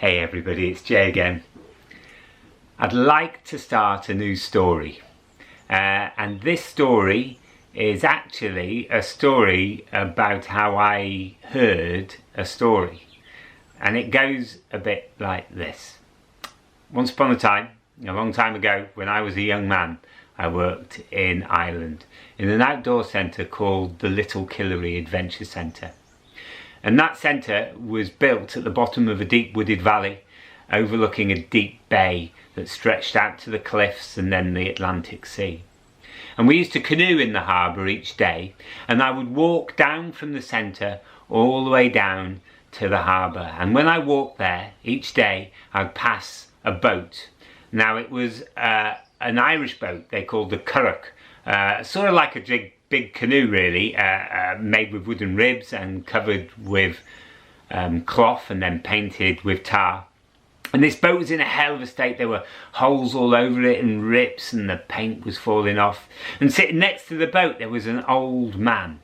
Hey everybody, it's Jay again. I'd like to start a new story, and this story is actually a story about how I heard a story, and it goes a bit like this. Once upon a time, a long time ago, when I was a young man, I worked in Ireland in an outdoor centre called the Little Killary Adventure Centre. And that centre was built at the bottom of a deep wooded valley overlooking a deep bay that stretched out to the cliffs and then the Atlantic Sea. And we used to canoe in the harbour each day, and I would walk down from the centre all the way down to the harbour. And when I walked there each day, I'd pass a boat. Now it was an Irish boat they called the currach, sort of like a big canoe really, made with wooden ribs and covered with cloth and then painted with tar. And this boat was in a hell of a state. There were holes all over it and rips, and the paint was falling off. And sitting next to the boat there was an old man.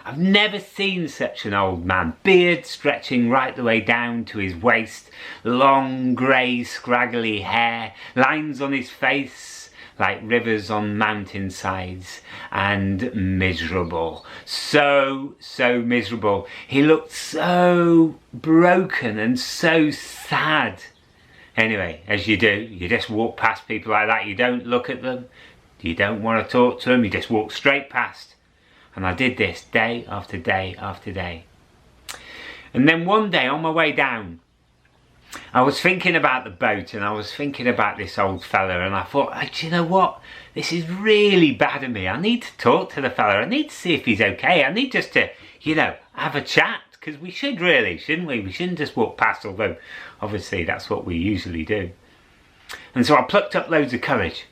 I've never seen such an old man. Beard stretching right the way down to his waist, long grey scraggly hair, lines on his face like rivers on mountainsides, and miserable. So miserable. He looked so broken and so sad. Anyway, as you do, you just walk past people like that. You don't look at them, you don't want to talk to them, you just walk straight past. And I did this day after day after day. And then one day on my way down, I was thinking about the boat, and I was thinking about this old fella, and I thought, do you know what? This is really bad of me. I need to talk to the fella. I need to see if he's okay. I need just to, have a chat, because we should really, shouldn't we? We shouldn't just walk past, although obviously that's what we usually do. And so I plucked up loads of courage,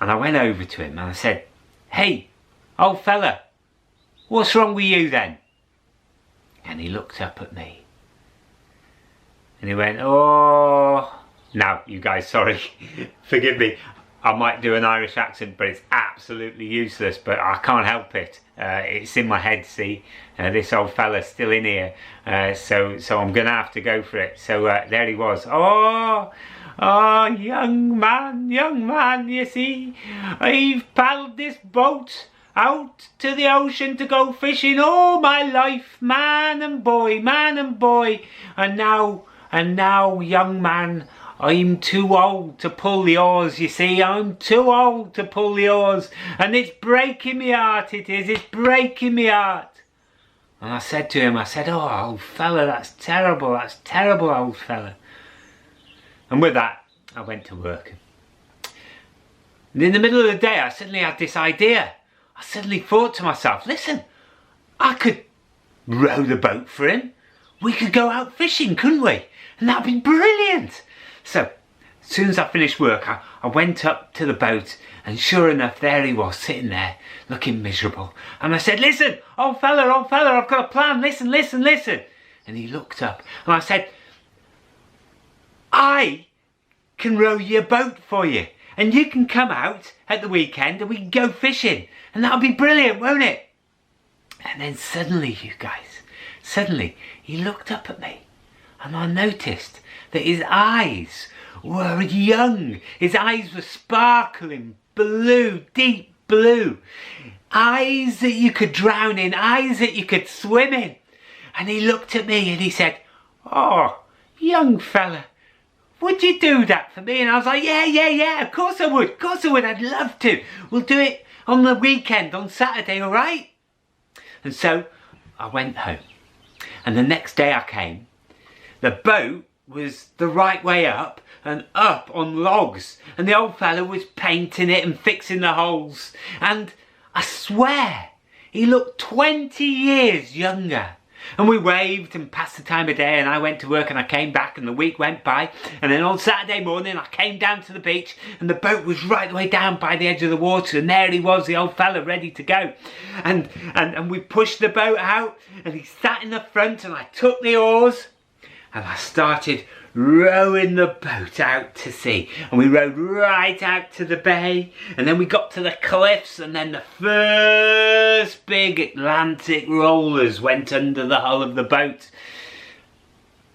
and I went over to him and I said, "Hey, old fella, what's wrong with you then?" And he looked up at me. And he went, "Oh," now you guys, sorry, forgive me, I might do an Irish accent, but it's absolutely useless, but I can't help it. It's in my head, see, this old fella's still in here, so I'm gonna have to go for it. So there he was. Oh, young man, you see, I've paddled this boat out to the ocean to go fishing all my life, man and boy, and now, young man, I'm too old to pull the oars, you see. I'm too old to pull the oars, and it's breaking me heart, it is. It's breaking me heart." And I said to him, "Oh, old fella, that's terrible, old fella." And with that, I went to work. And in the middle of the day, I suddenly had this idea. I suddenly thought to myself, listen, I could row the boat for him. We could go out fishing, couldn't we? And that'd be brilliant. So, as soon as I finished work, I went up to the boat, and sure enough, there he was, sitting there, looking miserable. And I said, "Listen, old fella, I've got a plan, listen." And he looked up, and I said, "I can row your boat for you, and you can come out at the weekend, and we can go fishing, and that'll be brilliant, won't it?" And then suddenly, you guys, he looked up at me, and I noticed that his eyes were young. His eyes were sparkling blue, deep blue. Eyes that you could drown in, eyes that you could swim in. And he looked at me and he said, "Oh, young fella, would you do that for me?" And I was like, yeah, of course I would, I'd love to. We'll do it on the weekend, on Saturday, all right? And so I went home. And the next day I came, the boat was the right way up and up on logs, and the old fellow was painting it and fixing the holes, and I swear he looked 20 years younger. And we waved and passed the time of day, and I went to work and I came back, and the week went by, and then on Saturday morning I came down to the beach, and the boat was right the way down by the edge of the water, and there he was, the old fella, ready to go. And we pushed the boat out, and he sat in the front, and I took the oars and I started rowing the boat out to sea, and we rowed right out to the bay, and then we got to the cliffs, and then the first big Atlantic rollers went under the hull of the boat,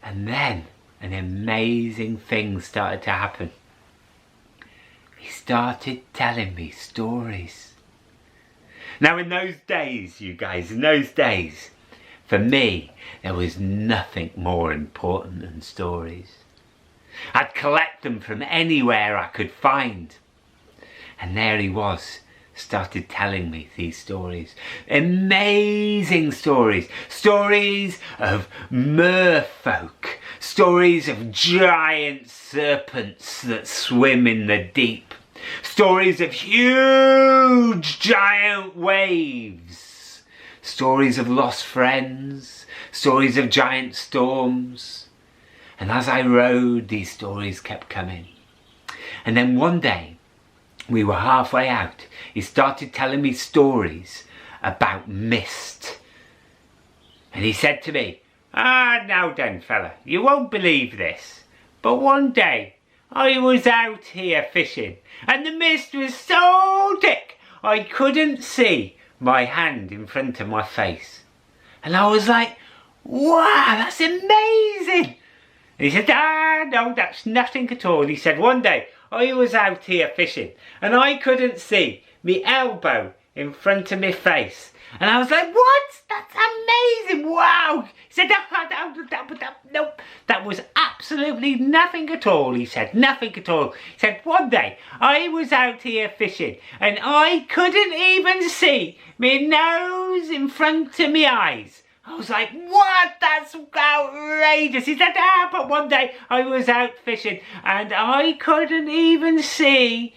and then and amazing things started to happen. He started telling me stories. Now in those days, you guys, in those days, for me, there was nothing more important than stories. I'd collect them from anywhere I could find. And there he was, started telling me these stories. Amazing stories. Stories of merfolk. Stories of giant serpents that swim in the deep. Stories of huge giant waves. Stories of lost friends. Stories of giant storms. And as I rode, these stories kept coming. And then one day, we were halfway out. He started telling me stories about mist. And he said to me, now then, fella, you won't believe this, but one day I was out here fishing and the mist was so thick I couldn't see my hand in front of my face. And I was like, wow, that's amazing. And he said, no, that's nothing at all. He said, one day I was out here fishing and I couldn't see me elbow in front of my face. And I was like, what? That's amazing. Wow. He said, no, that was absolutely nothing at all. He said, nothing at all. He said, one day I was out here fishing and I couldn't even see me nose in front of me eyes. I was like, what? That's outrageous. He said, but one day I was out fishing and I couldn't even see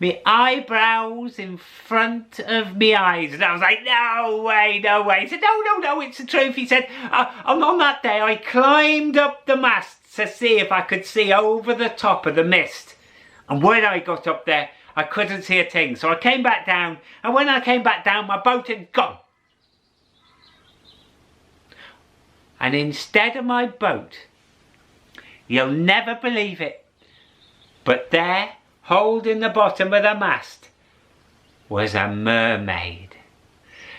me eyebrows in front of me eyes. And I was like, no way, no way. He said, no, it's the truth. He said, on that day I climbed up the mast to see if I could see over the top of the mist. And when I got up there, I couldn't see a thing. So I came back down, and when I came back down, my boat had gone. And instead of my boat, you'll never believe it, but there, holding the bottom of the mast, was a mermaid.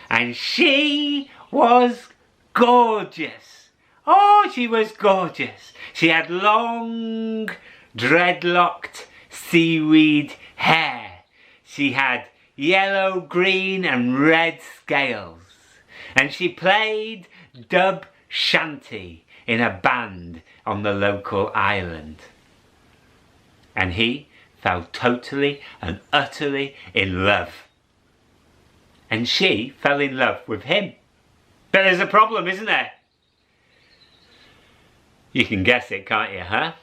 And she was gorgeous. Oh, she was gorgeous. She had long, dreadlocked seaweed hair. She had yellow, green and red scales. And she played dub shanty in a band on the local island. And he fell totally and utterly in love. And she fell in love with him. But there's a problem, isn't there? You can guess it, can't you, huh?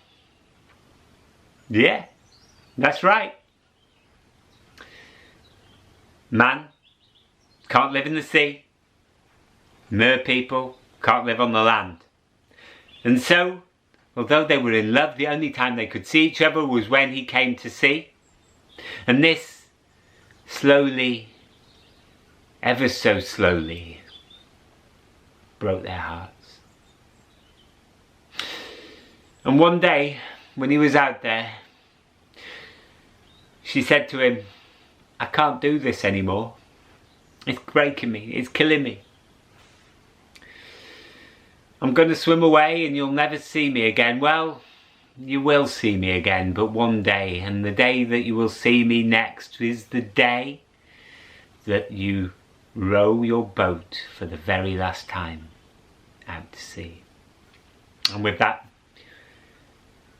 Yeah, that's right. Man can't live in the sea. Mer people can't live on the land. And so, although they were in love, the only time they could see each other was when he came to sea. And this slowly, ever so slowly, broke their hearts. And one day, when he was out there, she said to him, I can't do this anymore. It's breaking me, it's killing me. I'm going to swim away and you'll never see me again. Well, you will see me again, but one day. And the day that you will see me next is the day that you row your boat for the very last time out to sea. And with that,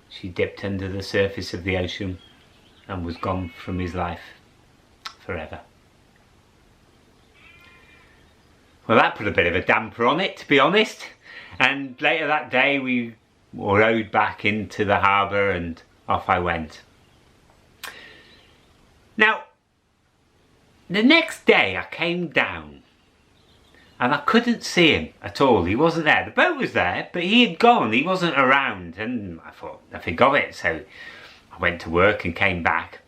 she dipped under the surface of the ocean and was gone from his life forever. Well, that put a bit of a damper on it, to be honest. And later that day we rowed back into the harbour and off I went. Now, the next day I came down and I couldn't see him at all. He wasn't there. The boat was there, but he had gone. He wasn't around. And I thought nothing of it. So I went to work and came back.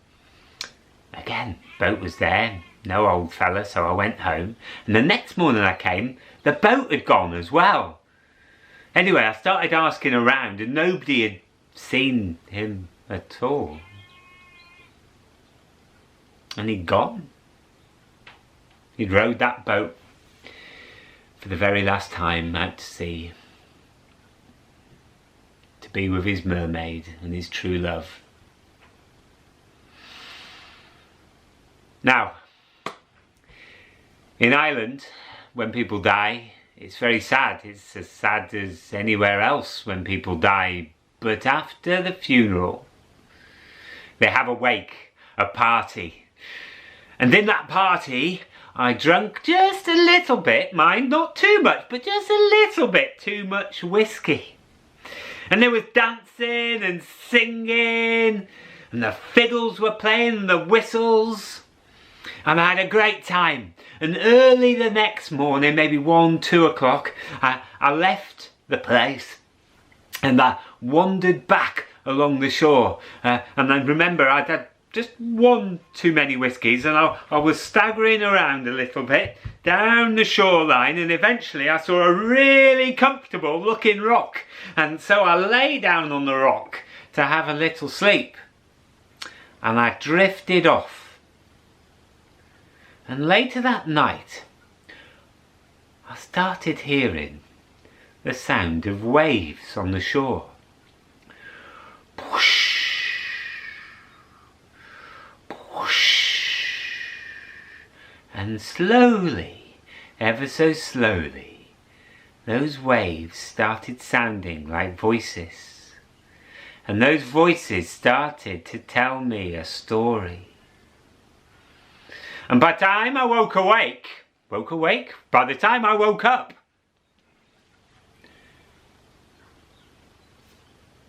Again, boat was there. No old fella, so I went home. And the next morning I came, the boat had gone as well. Anyway, I started asking around and nobody had seen him at all. And he'd gone. He'd rowed that boat for the very last time out to sea. To be with his mermaid and his true love. Now, in Ireland, when people die, it's very sad. It's as sad as anywhere else when people die. But after the funeral, they have a wake, a party. And in that party, I drank just a little bit, mind, not too much, but just a little bit too much whiskey. And there was dancing and singing, and the fiddles were playing and the whistles. And I had a great time. And early the next morning, maybe 1, 2 o'clock, I left the place and I wandered back along the shore. And I remember I'd had just one too many whiskies, and I was staggering around a little bit down the shoreline, and eventually I saw a really comfortable looking rock. And so I lay down on the rock to have a little sleep. And I drifted off. And later that night, I started hearing the sound of waves on the shore. Whoosh, whoosh. And slowly, ever so slowly, those waves started sounding like voices. And those voices started to tell me a story. And by the time I woke awake, by the time I woke up,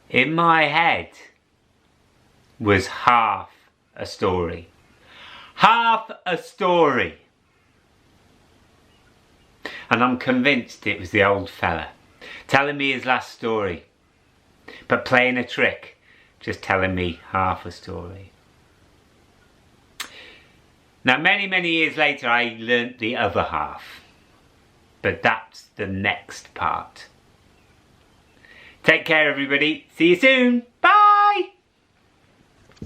in my head was half a story. Half a story. And I'm convinced it was the old fella telling me his last story, but playing a trick, just telling me half a story. Now, many years later, I learnt the other half. But that's the next part. Take care, everybody. See you soon.